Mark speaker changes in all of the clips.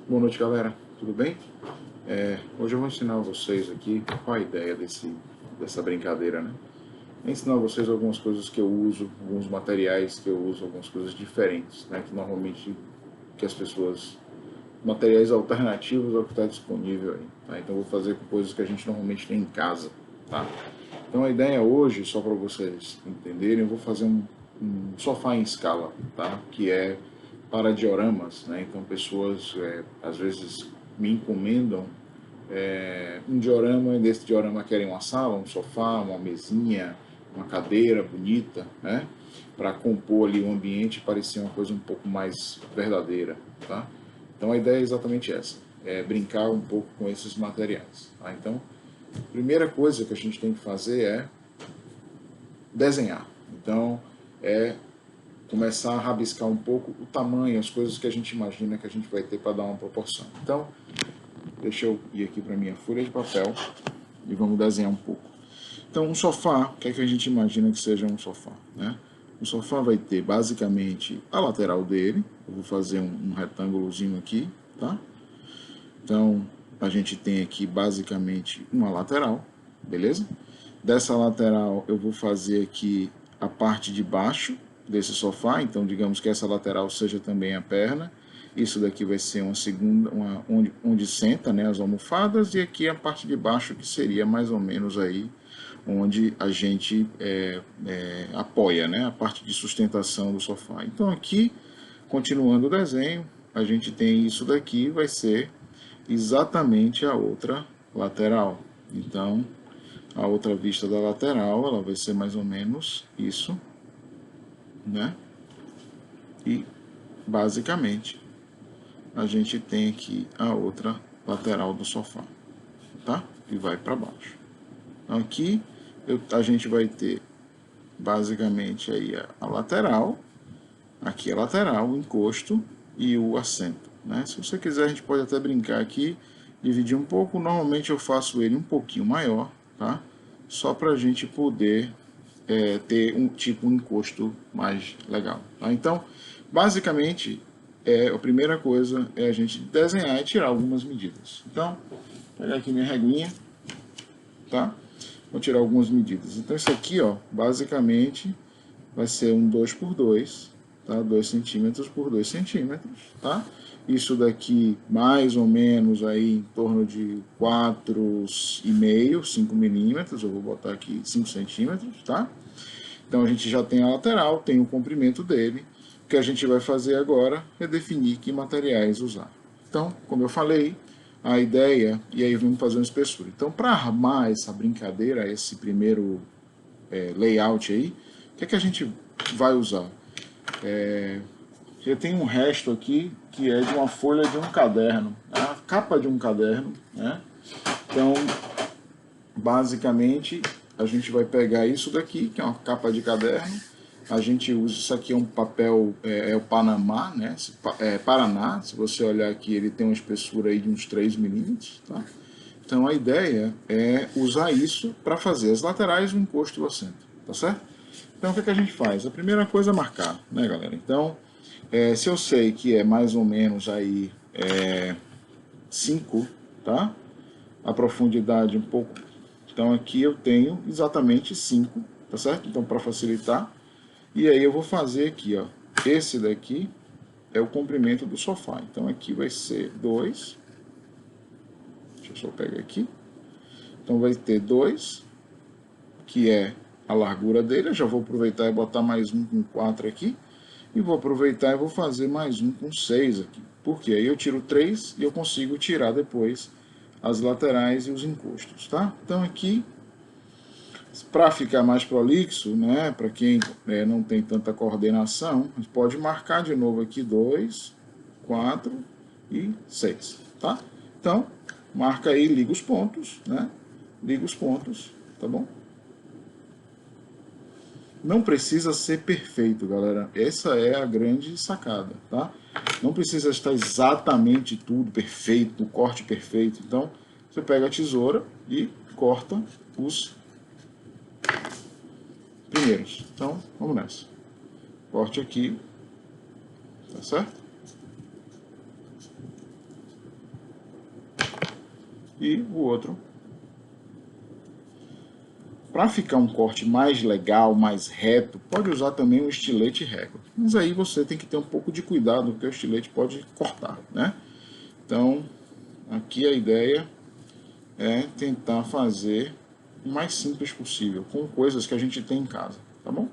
Speaker 1: Boa noite, galera. Tudo bem? Hoje eu vou ensinar vocês aqui qual a ideia dessa brincadeira, né? Vou ensinar vocês algumas coisas que eu uso, alguns materiais que eu uso, algumas coisas diferentes, né? Que normalmente que as pessoas... Materiais alternativos ao que está disponível aí, tá? Então eu vou fazer com coisas que a gente normalmente tem em casa, tá? Então a ideia hoje, só para vocês entenderem, eu vou fazer um sofá em escala, tá? Que é para dioramas, né? Então pessoas às vezes me encomendam um diorama, e desse diorama querem uma sala, um sofá, uma mesinha, uma cadeira bonita, né? Para compor ali o ambiente e parecer uma coisa um pouco mais verdadeira, tá? Então a ideia é exatamente essa, é brincar um pouco com esses materiais, tá? Então, a primeira coisa que a gente tem que fazer é desenhar. Então, é começar a rabiscar um pouco o tamanho, as coisas que a gente imagina que a gente vai ter para dar uma proporção. Então, deixa eu ir aqui para minha folha de papel e vamos desenhar um pouco. Então, um sofá, o que é que a gente imagina que seja um sofá, né? O sofá vai ter basicamente a lateral dele. Eu vou fazer um retângulozinho aqui, tá? Então, a gente tem aqui basicamente uma lateral, beleza? Dessa lateral eu vou fazer aqui a parte de baixo desse sofá, então digamos que essa lateral seja também a perna. Isso daqui vai ser uma segunda, onde senta, né, as almofadas, e aqui a parte de baixo que seria mais ou menos aí onde a gente apoia, né, a parte de sustentação do sofá. Então aqui, continuando o desenho, a gente tem isso daqui, vai ser exatamente a outra lateral. Então, a outra vista da lateral, ela vai ser mais ou menos isso, né? E, basicamente, a gente tem aqui a outra lateral do sofá, tá? E vai para baixo. Então, aqui, a gente vai ter, basicamente, aí a lateral, aqui a lateral, o encosto e o assento, né? Se você quiser, a gente pode até brincar aqui, dividir um pouco. Normalmente eu faço ele um pouquinho maior, tá? Só para a gente poder ter um tipo um encosto mais legal, tá? Então, basicamente, a primeira coisa é a gente desenhar e tirar algumas medidas. Então, vou pegar aqui minha reguinha, tá? Vou tirar algumas medidas. Então, isso aqui, ó, basicamente vai ser um 2 por 2, tá? 2 centímetros por 2 centímetros, tá? Isso daqui mais ou menos aí em torno de 4,5, 5 milímetros, eu vou botar aqui 5 centímetros, tá? Então a gente já tem a lateral, tem o comprimento dele. O que a gente vai fazer agora é definir que materiais usar. Então, como eu falei, a ideia, e aí vamos fazer uma espessura. Então, para armar essa brincadeira, esse primeiro layout aí, o que é que a gente vai usar? Eu tenho um resto aqui que é de uma folha de um caderno, a capa de um caderno, né? Então, basicamente, a gente vai pegar isso daqui, que é uma capa de caderno. A gente usa isso aqui, é um papel, o Panamá, né? Paraná. Se você olhar aqui, ele tem uma espessura aí de uns 3 milímetros, tá? Então a ideia é usar isso para fazer as laterais, o encosto e o assento, tá certo? Então o que a gente faz? A primeira coisa é marcar, né, galera? Então, se eu sei que é mais ou menos aí 5, tá? A profundidade um pouco. Então aqui eu tenho exatamente 5, tá certo? Então para facilitar, e aí eu vou fazer aqui, ó. Esse daqui é o comprimento do sofá. Então aqui vai ser 2. Deixa eu só pegar aqui. Então vai ter 2, que é a largura dele. Eu já vou aproveitar e botar mais um com 4 aqui. E vou aproveitar e vou fazer mais um com 6 aqui. Porque aí eu tiro 3 e eu consigo tirar depois as laterais e os encostos, tá? Então aqui, para ficar mais prolixo, né, para quem não tem tanta coordenação, a gente pode marcar de novo aqui 2, 4 e 6, tá? Então, marca aí, liga os pontos, né? Liga os pontos, tá bom? Não precisa ser perfeito, galera. Essa é a grande sacada, tá? Não precisa estar exatamente tudo perfeito, o corte perfeito. Então, você pega a tesoura e corta os primeiros. Então, vamos nessa. Corte aqui, tá certo? e o outro. Para ficar um corte mais legal, mais reto, pode usar também um estilete régua. Mas aí você tem que ter um pouco de cuidado, porque o estilete pode cortar, né? Então, aqui a ideia é tentar fazer o mais simples possível, com coisas que a gente tem em casa, tá bom?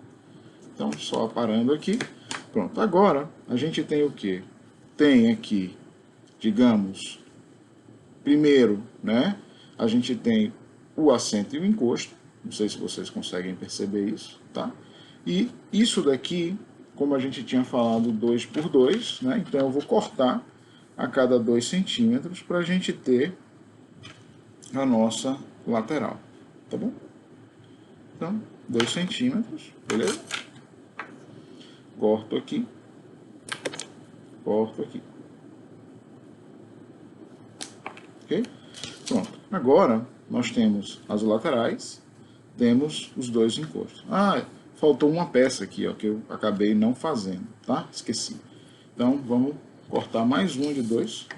Speaker 1: Então, só parando aqui. Pronto, agora a gente tem o que? Tem aqui, digamos, primeiro, né? A gente tem o assento e o encosto. Não sei se vocês conseguem perceber isso, tá? E isso daqui, como a gente tinha falado, 2 por 2, né? Então eu vou cortar a cada 2 centímetros para a gente ter a nossa lateral, tá bom? Então, 2 centímetros, beleza? Corto aqui, corto aqui. Ok? Pronto. Agora, nós temos as laterais, temos os dois encostos. Ah, faltou uma peça aqui, ó, que eu acabei não fazendo, tá? Esqueci. Então, vamos cortar mais um de 2.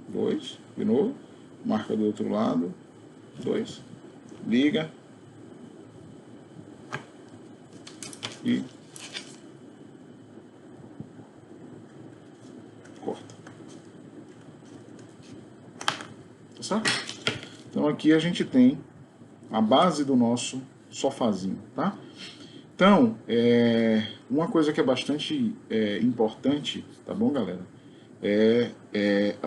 Speaker 1: Dois, de novo. Marca do outro lado. 2. Liga. E corta. Tá certo? Então aqui a gente tem a base do nosso sofazinho, tá? Então, uma coisa que é bastante importante, tá bom, galera?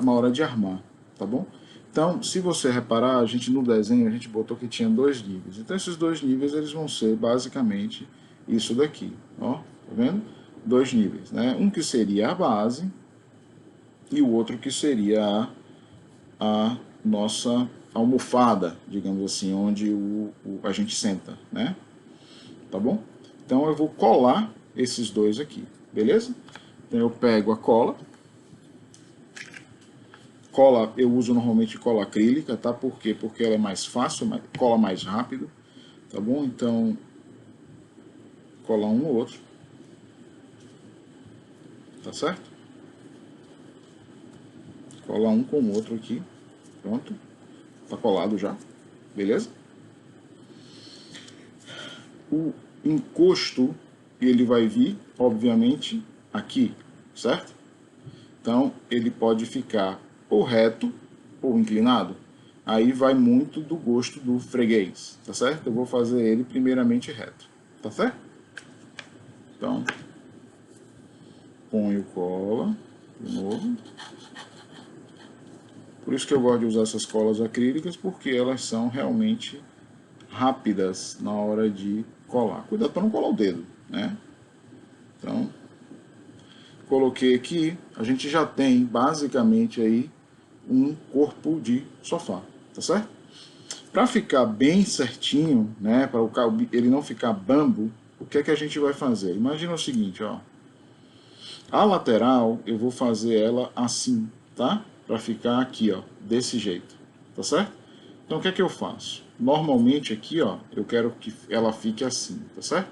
Speaker 1: Na hora de armar, tá bom? Então, se você reparar, a gente no desenho, a gente botou que tinha 2 níveis. Então, esses 2 níveis, eles vão ser basicamente isso daqui, ó, tá vendo? 2 níveis, né? Um que seria a base e o outro que seria a nossa almofada, digamos assim, onde a gente senta, né? Tá bom? Então, eu vou colar esses dois aqui, beleza? Então, eu pego a cola. Cola, eu uso normalmente cola acrílica, tá? Por quê? Porque ela é mais fácil, cola mais rápido, tá bom? Então, colar um ou outro, tá certo? Colar um com o outro aqui, pronto, tá colado já, beleza? O encosto, ele vai vir, obviamente, aqui, certo? Então, ele pode ficar ou reto ou inclinado. Aí vai muito do gosto do freguês, tá certo? Eu vou fazer ele primeiramente reto, tá certo? Então, ponho cola, de novo. Por isso que eu gosto de usar essas colas acrílicas, porque elas são realmente rápidas na hora de colar. Cuidado para não colar o dedo, né? Então, coloquei aqui, a gente já tem basicamente aí um corpo de sofá, tá certo? Para ficar bem certinho, né, para ele não ficar bambo, o que é que a gente vai fazer? Imagina o seguinte, ó. A lateral eu vou fazer ela assim, tá? Para ficar aqui, ó, desse jeito, tá certo? Então o que é que eu faço? Normalmente aqui, ó, eu quero que ela fique assim, tá certo?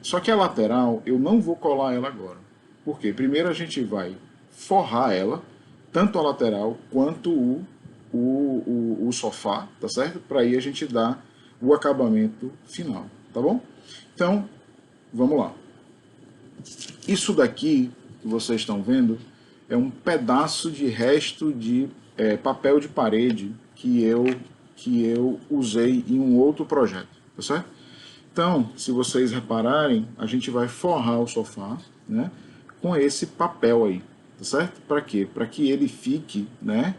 Speaker 1: Só que a lateral eu não vou colar ela agora. Por quê? Primeiro a gente vai forrar ela, tanto a lateral quanto o sofá, tá certo? Para aí a gente dar o acabamento final, tá bom? Então, vamos lá. Isso daqui que vocês estão vendo é um pedaço de resto de papel de parede que eu usei em um outro projeto, tá certo? Então, se vocês repararem, a gente vai forrar o sofá, né, com esse papel aí, tá certo? Para quê? Para que ele fique, né,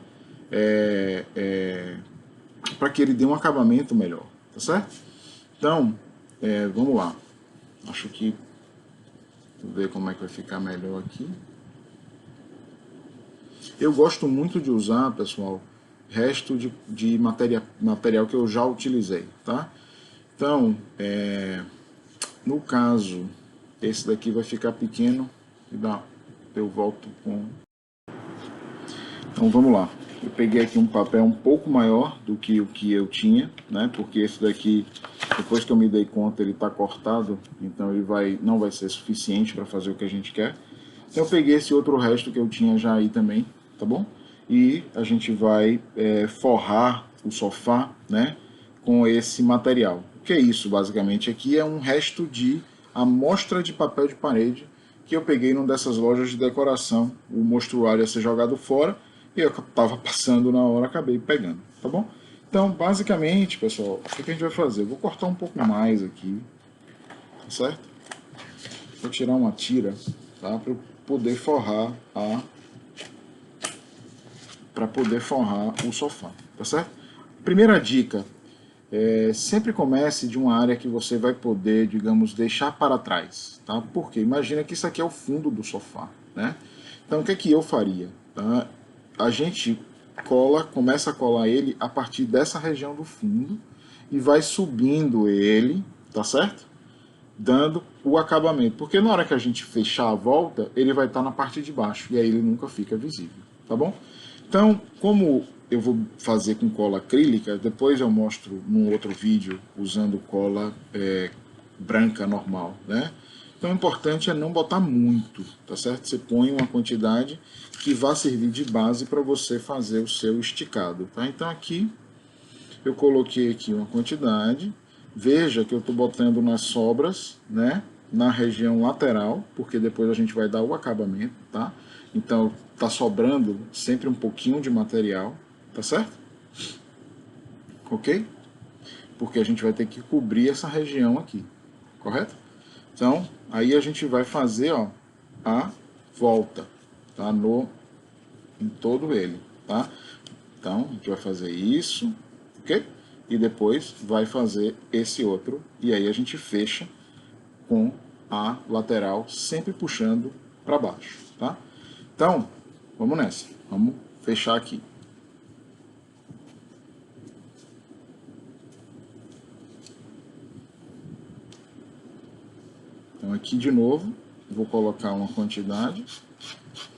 Speaker 1: para que ele dê um acabamento melhor, tá certo? Então, vamos lá. Acho que vou ver como é que vai ficar melhor aqui. Eu gosto muito de usar, pessoal, resto de material que eu já utilizei, tá? Então, no caso, esse daqui vai ficar pequeno, eu volto com... Então vamos lá, eu peguei aqui um papel um pouco maior do que o que eu tinha, né? Porque esse daqui, depois que eu me dei conta, ele está cortado, então ele não vai ser suficiente para fazer o que a gente quer. Então eu peguei esse outro resto que eu tinha já aí também, tá bom? E a gente vai forrar o sofá, né, com esse material. O que é isso, basicamente? Aqui é um resto de amostra de papel de parede que eu peguei numa dessas lojas de decoração. O mostruário ia ser jogado fora e eu estava passando na hora, acabei pegando, tá bom? Então, basicamente, pessoal, o que a gente vai fazer? Eu vou cortar um pouco mais aqui, tá certo? Vou tirar uma tira, tá? Para eu poder forrar o sofá, tá certo? Primeira dica, sempre comece de uma área que você vai poder, digamos, deixar para trás, tá? Porque imagina que isso aqui é o fundo do sofá, né? Então o que é que eu faria? Tá? A gente começa a colar ele a partir dessa região do fundo e vai subindo ele, tá certo? Dando o acabamento, porque na hora que a gente fechar a volta, ele vai estar na parte de baixo e aí ele nunca fica visível, tá bom? Então, como eu vou fazer com cola acrílica, depois eu mostro num outro vídeo usando cola branca normal, né? Então o importante é não botar muito, tá certo? Você põe uma quantidade que vá servir de base para você fazer o seu esticado, tá? Então aqui eu coloquei aqui uma quantidade, veja que eu estou botando nas sobras, né? Na região lateral, porque depois a gente vai dar o acabamento, tá? Então tá sobrando sempre um pouquinho de material, tá certo? Ok? Porque a gente vai ter que cobrir essa região aqui, correto? Então, aí a gente vai fazer, ó, a volta, tá? Em todo ele, tá? Então, a gente vai fazer isso, ok? E depois vai fazer esse outro, e aí a gente fecha com a lateral sempre puxando para baixo, tá? Então, vamos nessa. Vamos fechar aqui. Então aqui de novo, vou colocar uma quantidade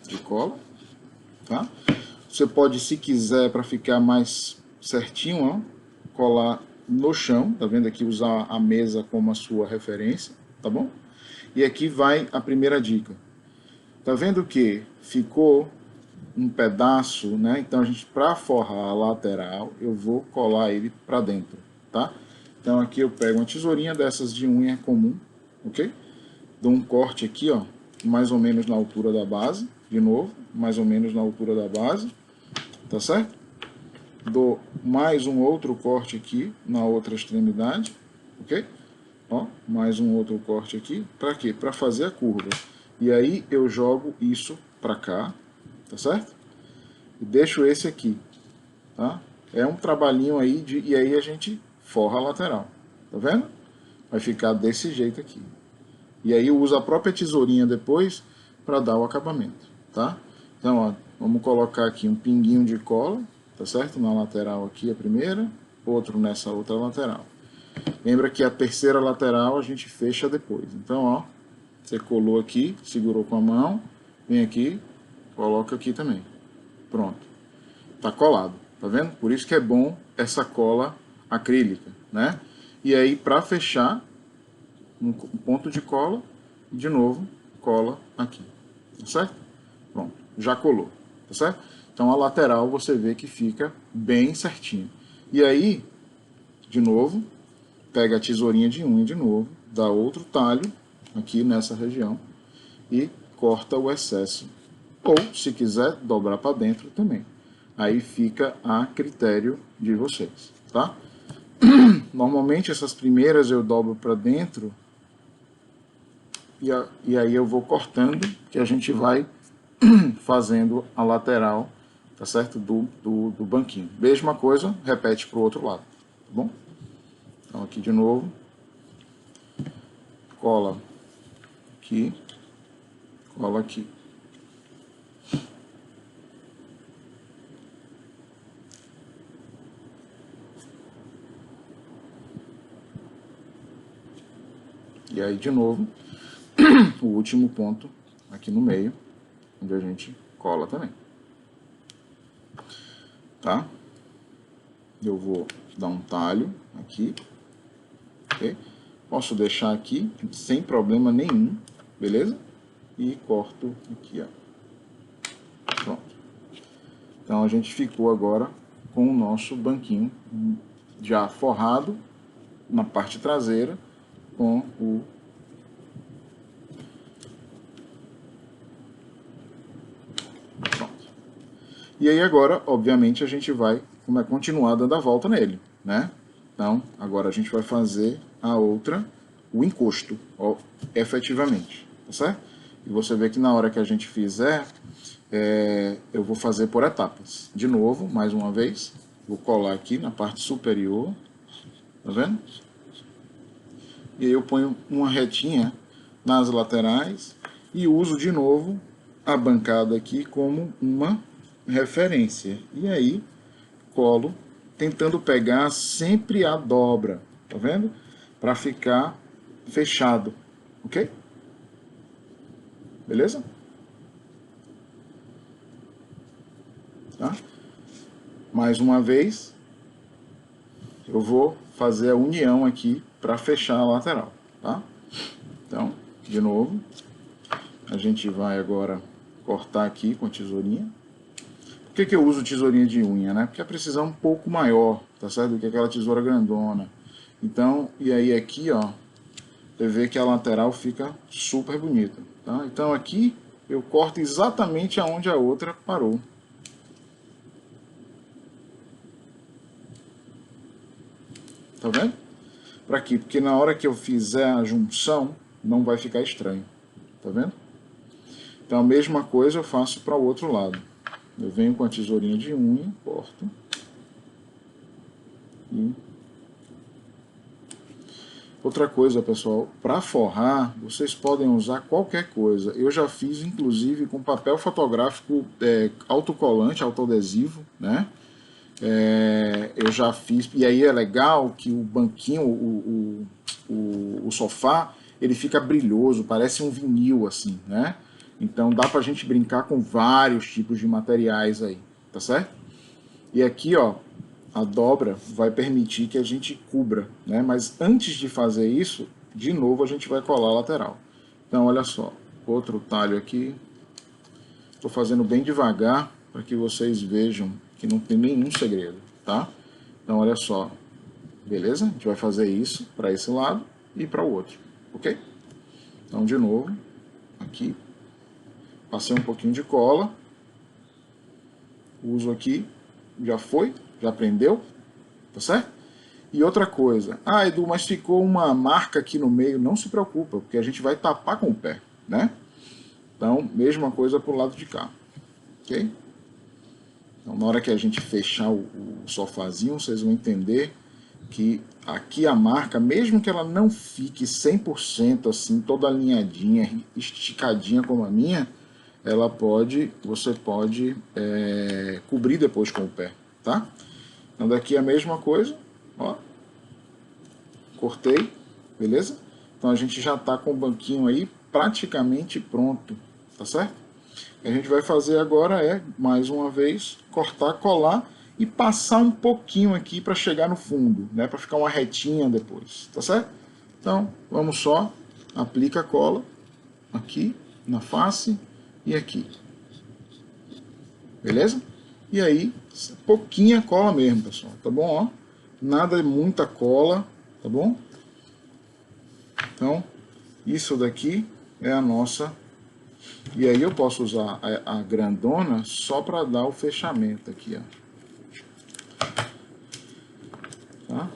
Speaker 1: de cola, tá? Você pode, se quiser, para ficar mais certinho, ó, colar no chão, tá vendo aqui? Usar a mesa como a sua referência, tá bom? E aqui vai a primeira dica. Tá vendo que ficou um pedaço, né? Então a gente, para forrar a lateral, eu vou colar ele para dentro, tá? Então aqui eu pego uma tesourinha dessas de unha comum, ok? Dou um corte aqui, ó, mais ou menos na altura da base, de novo, mais ou menos na altura da base, tá certo? Dou mais um outro corte aqui na outra extremidade, ok? Ó, mais um outro corte aqui, para quê? Para fazer a curva. E aí eu jogo isso para cá, tá certo? E deixo esse aqui, tá? É um trabalhinho aí, e aí a gente forra a lateral, tá vendo? Vai ficar desse jeito aqui. E aí eu uso a própria tesourinha depois para dar o acabamento, tá? Então, ó, vamos colocar aqui um pinguinho de cola, tá certo? Na lateral aqui a primeira, outro nessa outra lateral. Lembra que a terceira lateral a gente fecha depois. Então, ó, você colou aqui, segurou com a mão, vem aqui, coloca aqui também. Pronto. Tá colado, tá vendo? Por isso que é bom essa cola acrílica, né? E aí, para fechar, um ponto de cola, e de novo, cola aqui, tá certo? Pronto, já colou, tá certo? Então a lateral você vê que fica bem certinho. E aí, de novo, pega a tesourinha de unha de novo, dá outro talho aqui nessa região e corta o excesso. Ou, se quiser, dobrar para dentro também. Aí fica a critério de vocês, tá? Normalmente essas primeiras eu dobro para dentro e aí eu vou cortando, que a gente vai fazendo a lateral, tá certo? Do banquinho. Mesma coisa, repete para o outro lado, tá bom? Então aqui de novo, cola aqui, cola aqui. E aí de novo, o último ponto aqui no meio, onde a gente cola também. Tá? Eu vou dar um talho aqui, ok? Posso deixar aqui sem problema nenhum, beleza? e corto aqui, ó. Pronto. Então a gente ficou agora com o nosso banquinho já forrado na parte traseira com o pronto. E aí agora, obviamente, a gente vai continuar dando a volta nele, né? Então, agora a gente vai fazer a outra, o encosto, ó, efetivamente, tá certo? E você vê que na hora que a gente fizer, eu vou fazer por etapas. De novo, mais uma vez, vou colar aqui na parte superior, tá vendo? E aí eu ponho uma retinha nas laterais e uso de novo a bancada aqui como uma referência. E aí colo, tentando pegar sempre a dobra, tá vendo? Para ficar fechado, ok? Beleza? Tá? Mais uma vez, eu vou fazer a união aqui para fechar a lateral, tá? Então, de novo, a gente vai agora cortar aqui com a tesourinha. Por que eu uso tesourinha de unha, né? Porque a precisão é um pouco maior, tá certo? Do que aquela tesoura grandona. Então, e aí aqui, ó, você vê que a lateral fica super bonita, tá? Então aqui eu corto exatamente aonde a outra parou. Tá vendo? Para quê? Porque na hora que eu fizer a junção, não vai ficar estranho. Tá vendo? Então a mesma coisa eu faço para o outro lado. Eu venho com a tesourinha de unha, corto. E outra coisa, pessoal, para forrar, vocês podem usar qualquer coisa. Eu já fiz, inclusive, com papel fotográfico autocolante, autoadesivo, né? Eu já fiz, e aí é legal que o banquinho, o sofá, ele fica brilhoso, parece um vinil, assim, né? Então dá pra gente brincar com vários tipos de materiais aí, tá certo? E aqui, ó, a dobra vai permitir que a gente cubra, né? Mas antes de fazer isso, de novo a gente vai colar a lateral. Então, olha só, outro talho aqui. Estou fazendo bem devagar para que vocês vejam que não tem nenhum segredo, tá? Então, olha só, beleza? A gente vai fazer isso para esse lado e para o outro, ok? Então, de novo, aqui, passei um pouquinho de cola, uso aqui, já foi, já prendeu, tá certo? E outra coisa, Edu, mas ficou uma marca aqui no meio, não se preocupa, porque a gente vai tapar com o pé, né? Então, mesma coisa pro lado de cá, ok? Então, na hora que a gente fechar o sofazinho, vocês vão entender que aqui a marca, mesmo que ela não fique 100% assim, toda alinhadinha, esticadinha como a minha, ela pode, você pode cobrir depois com o pé, tá? Então daqui a mesma coisa, ó, cortei, beleza? Então a gente já tá com o banquinho aí praticamente pronto, tá certo? O que a gente vai fazer agora é, mais uma vez, cortar, colar e passar um pouquinho aqui para chegar no fundo, né? Para ficar uma retinha depois, tá certo? Então, vamos só, aplica a cola aqui na face e aqui. Beleza? E aí, pouquinha cola mesmo, pessoal, tá bom? Ó, nada de muita cola, tá bom? Então, isso daqui é a nossa. E aí eu posso usar a grandona só para dar o fechamento aqui, ó. Tá?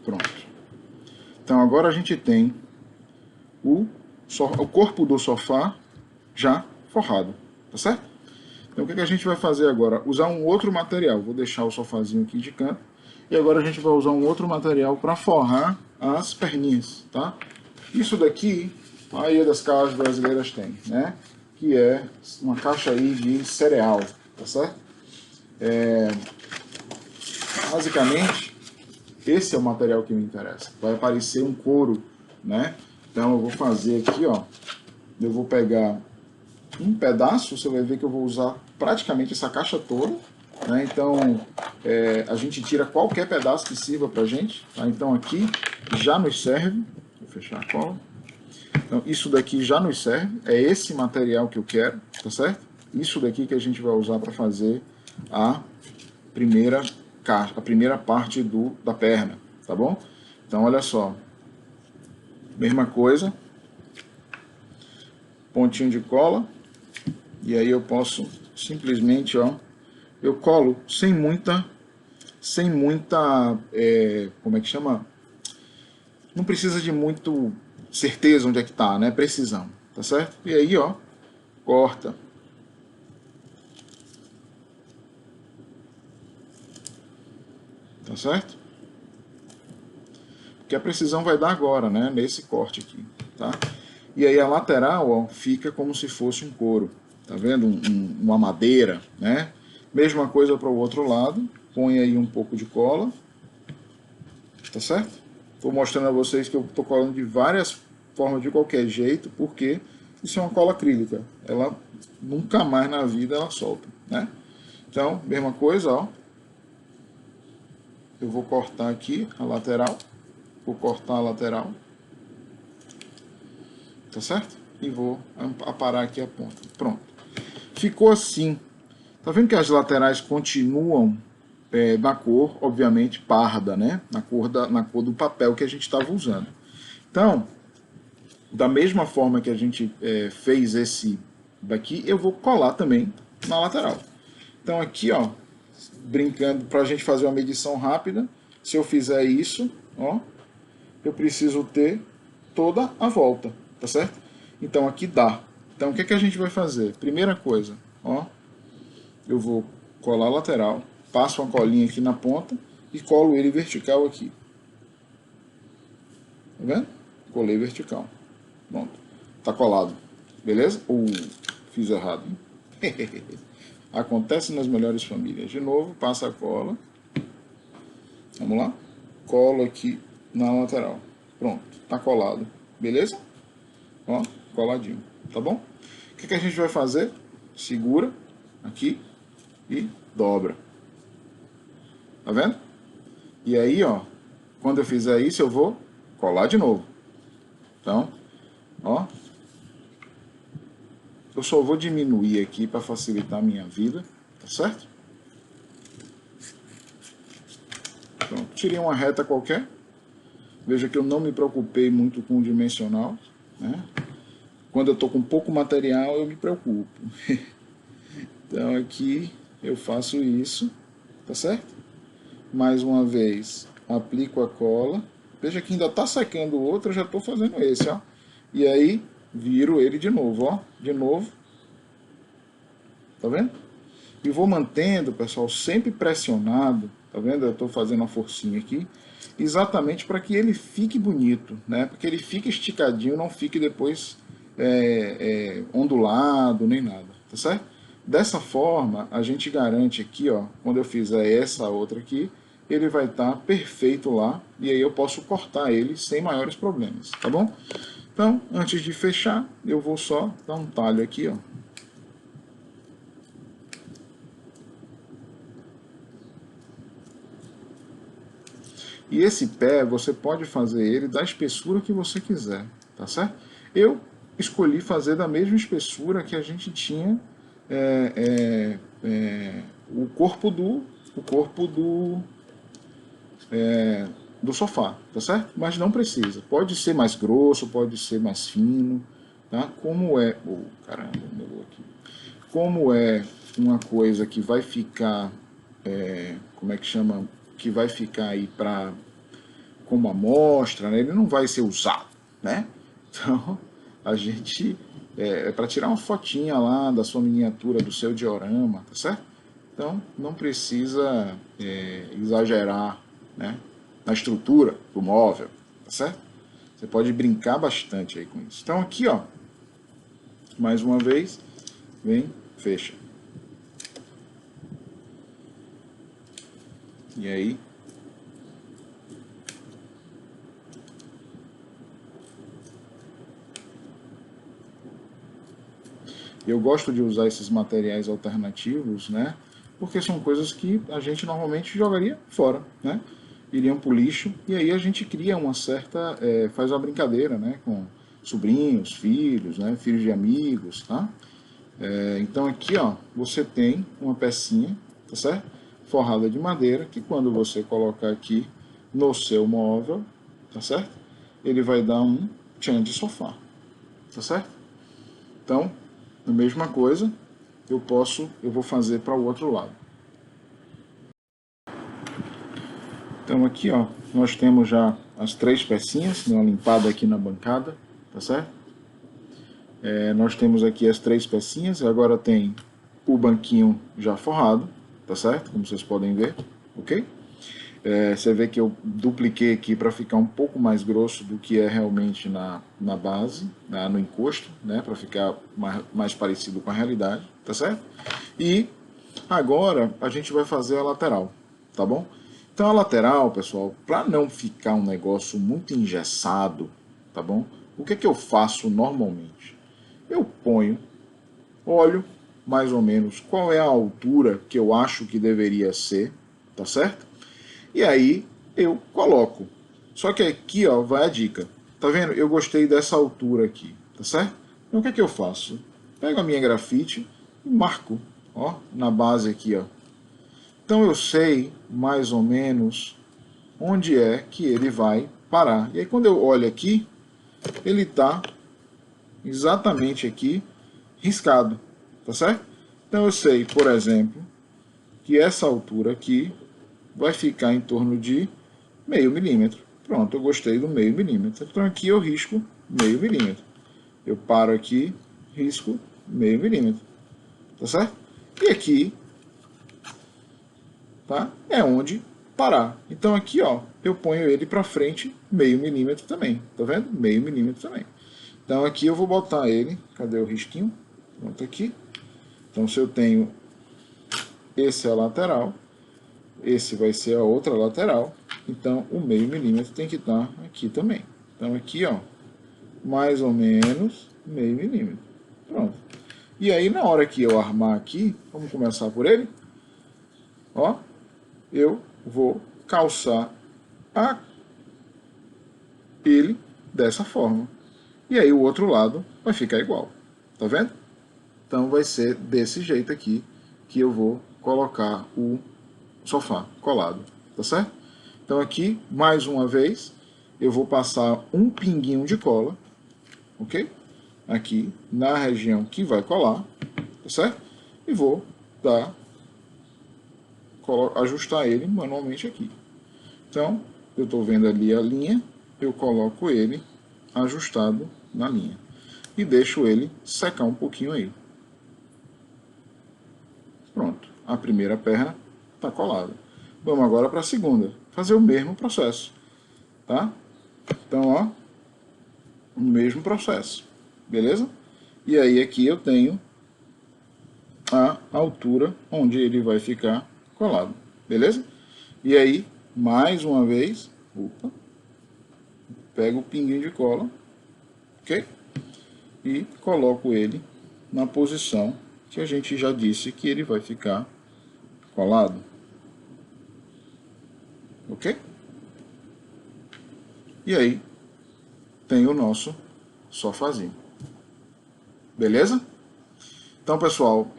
Speaker 1: Pronto. Então agora a gente tem o corpo do sofá já forrado, tá certo? Então o que a gente vai fazer agora? Usar um outro material. Vou deixar o sofazinho aqui de canto. E agora a gente vai usar um outro material para forrar as perninhas, tá? Isso daqui, a maioria das casas brasileiras tem, né? Que é uma caixa aí de cereal, tá certo? Basicamente, esse é o material que me interessa. Vai aparecer um couro, né? Então eu vou fazer aqui, ó, eu vou pegar um pedaço, você vai ver que eu vou usar praticamente essa caixa toda, né? Então, a gente tira qualquer pedaço que sirva pra gente, tá? Então aqui já nos serve, vou fechar a cola. Então, isso daqui já nos serve, é esse material que eu quero, tá certo? Isso daqui que a gente vai usar para fazer a primeira parte da perna, tá bom? Então, olha só, mesma coisa, pontinho de cola, e aí eu posso simplesmente, ó, eu colo sem muita, como é que chama? Não precisa de muito certeza onde é que tá, né? Precisão, tá certo? E aí, ó, corta. Tá certo? Que a precisão vai dar agora, né? Nesse corte aqui, tá? E aí a lateral, ó, fica como se fosse um couro, tá vendo? Uma madeira, né? Mesma coisa para o outro lado, põe aí um pouco de cola, tá certo? Estou mostrando a vocês que eu estou colando de várias formas, de qualquer jeito, porque isso é uma cola acrílica, ela nunca mais na vida ela solta, né? Então, mesma coisa, ó, eu vou cortar aqui a lateral, vou cortar a lateral, tá certo? E vou aparar aqui a ponta. Pronto. Ficou assim. Tá vendo que as laterais continuam na cor, obviamente, parda, né? Na cor do papel que a gente estava usando. Então, da mesma forma que a gente fez esse daqui, eu vou colar também na lateral. Então aqui, ó, brincando, para a gente fazer uma medição rápida, se eu fizer isso, ó, eu preciso ter toda a volta, tá certo? Então aqui dá. Então o que, que a gente vai fazer? Primeira coisa, ó, eu vou colar a lateral, passo uma colinha aqui na ponta e colo ele vertical aqui. Tá vendo? Colei vertical. Pronto. Tá colado. Beleza? Ou fiz errado. Acontece nas melhores famílias. De novo, passa a cola. Vamos lá? Colo aqui na lateral. Pronto. Tá colado. Beleza? Ó, coladinho. Tá bom? O que, que a gente vai fazer? Segura aqui e dobra. Tá vendo? E aí, ó, quando eu fizer isso, eu vou colar de novo. Então, ó, eu só vou diminuir aqui para facilitar a minha vida, tá certo? Pronto, tirei uma reta qualquer. Veja que eu não me preocupei muito com o dimensional, né? Quando eu tô com pouco material, eu me preocupo. Então aqui eu faço isso, tá certo? Mais uma vez, aplico a cola. Veja que ainda tá secando o outro, eu já tô fazendo esse, ó. E aí, viro ele de novo, ó. De novo. Tá vendo? E vou mantendo, pessoal, sempre pressionado. Tá vendo? Eu tô fazendo uma forcinha aqui. Exatamente para que ele fique bonito, né? Porque ele fique esticadinho, não fique depois ondulado, nem nada. Tá certo? Dessa forma, a gente garante aqui, ó, quando eu fizer essa outra aqui, ele vai estar perfeito lá, e aí eu posso cortar ele sem maiores problemas, tá bom? Então, antes de fechar, eu vou só dar um talho aqui, ó. E esse pé, você pode fazer ele da espessura que você quiser, tá certo? Eu escolhi fazer da mesma espessura que a gente tinha o corpo do sofá, tá certo? Mas não precisa. Pode ser mais grosso, pode ser mais fino, tá? Como é... Oh, caramba, melou aqui. Como é uma coisa que vai ficar... como é que chama? Que vai ficar aí para como amostra, né? Ele não vai ser usado, né? Então, a gente... É para tirar uma fotinha lá da sua miniatura, do seu diorama, tá certo? Então, não precisa exagerar, né, na estrutura do móvel, tá certo? Você pode brincar bastante aí com isso. Então, aqui, ó, mais uma vez, vem, fecha. E aí, Eu gosto de usar esses materiais alternativos, né? Porque são coisas que a gente normalmente jogaria fora, né? Iriam para o lixo, e aí a gente cria uma certa, faz uma brincadeira, né? Com sobrinhos, filhos, né? Filhos de amigos, tá? Então aqui, ó, você tem uma pecinha, tá certo? Forrada de madeira, que quando você colocar aqui no seu móvel, tá certo? Ele vai dar um tchan de sofá, tá certo? Então, a mesma coisa, eu vou fazer para o outro lado. Então aqui, ó, nós temos já as 3 pecinhas, uma limpada aqui na bancada, tá certo? Nós temos aqui as 3 pecinhas, agora tem o banquinho já forrado, tá certo? Como vocês podem ver, ok? Você vê que eu dupliquei aqui para ficar um pouco mais grosso do que é realmente na base, no encosto, né? Para ficar mais parecido com a realidade, tá certo? E agora a gente vai fazer a lateral, tá bom? Então a lateral, pessoal, para não ficar um negócio muito engessado, tá bom? O que eu faço normalmente? Eu ponho, olho mais ou menos qual é a altura que eu acho que deveria ser, tá certo? E aí eu coloco. Só que aqui, ó, vai a dica. Tá vendo? Eu gostei dessa altura aqui, tá certo? Então o que eu faço? Pego a minha grafite e marco, ó, na base aqui, ó. Então eu sei mais ou menos onde é que ele vai parar. E aí quando eu olho aqui, ele está exatamente aqui riscado, tá certo? Então eu sei, por exemplo, que essa altura aqui vai ficar em torno de meio milímetro. Pronto, eu gostei do meio milímetro. Então aqui eu risco meio milímetro. Eu paro aqui, risco meio milímetro, tá certo? E aqui, tá? É onde parar. Então aqui, ó, eu ponho ele para frente meio milímetro também, tá vendo? Meio milímetro também. Então aqui eu vou botar ele, cadê o risquinho? Pronto, aqui. Então se eu tenho, esse é a lateral, esse vai ser a outra lateral, então o meio milímetro tem que estar aqui também. Então aqui, ó, mais ou menos meio milímetro. Pronto. E aí na hora que eu armar aqui, vamos começar por ele, ó, eu vou calçar ele dessa forma. E aí o outro lado vai ficar igual. Tá vendo? Então vai ser desse jeito aqui que eu vou colocar o sofá colado. Tá certo? Então aqui, mais uma vez, eu vou passar um pinguinho de cola, ok? Aqui na região que vai colar, tá certo? E vou ajustar ele manualmente aqui. Então, eu estou vendo ali a linha, eu coloco ele ajustado na linha. E deixo ele secar um pouquinho aí. Pronto, a primeira perna está colada. Vamos agora para a segunda, fazer o mesmo processo, tá? Então, ó, o mesmo processo, beleza? E aí aqui eu tenho a altura onde ele vai ficar colado, beleza? E aí, mais uma vez, pego o pinguinho de cola, ok? E coloco ele na posição que a gente já disse que ele vai ficar colado, ok? E aí, tem o nosso sofazinho, beleza? Então, pessoal,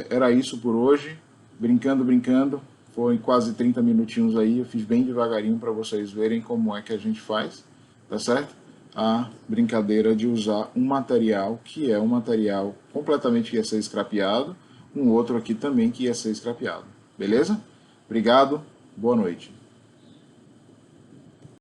Speaker 1: era isso por hoje. Brincando, foi quase 30 minutinhos aí. Eu fiz bem devagarinho para vocês verem como é que a gente faz, tá certo? A brincadeira de usar um material que é um material completamente que ia ser scrapeado, um outro aqui também que ia ser scrapeado, beleza? Obrigado, boa noite.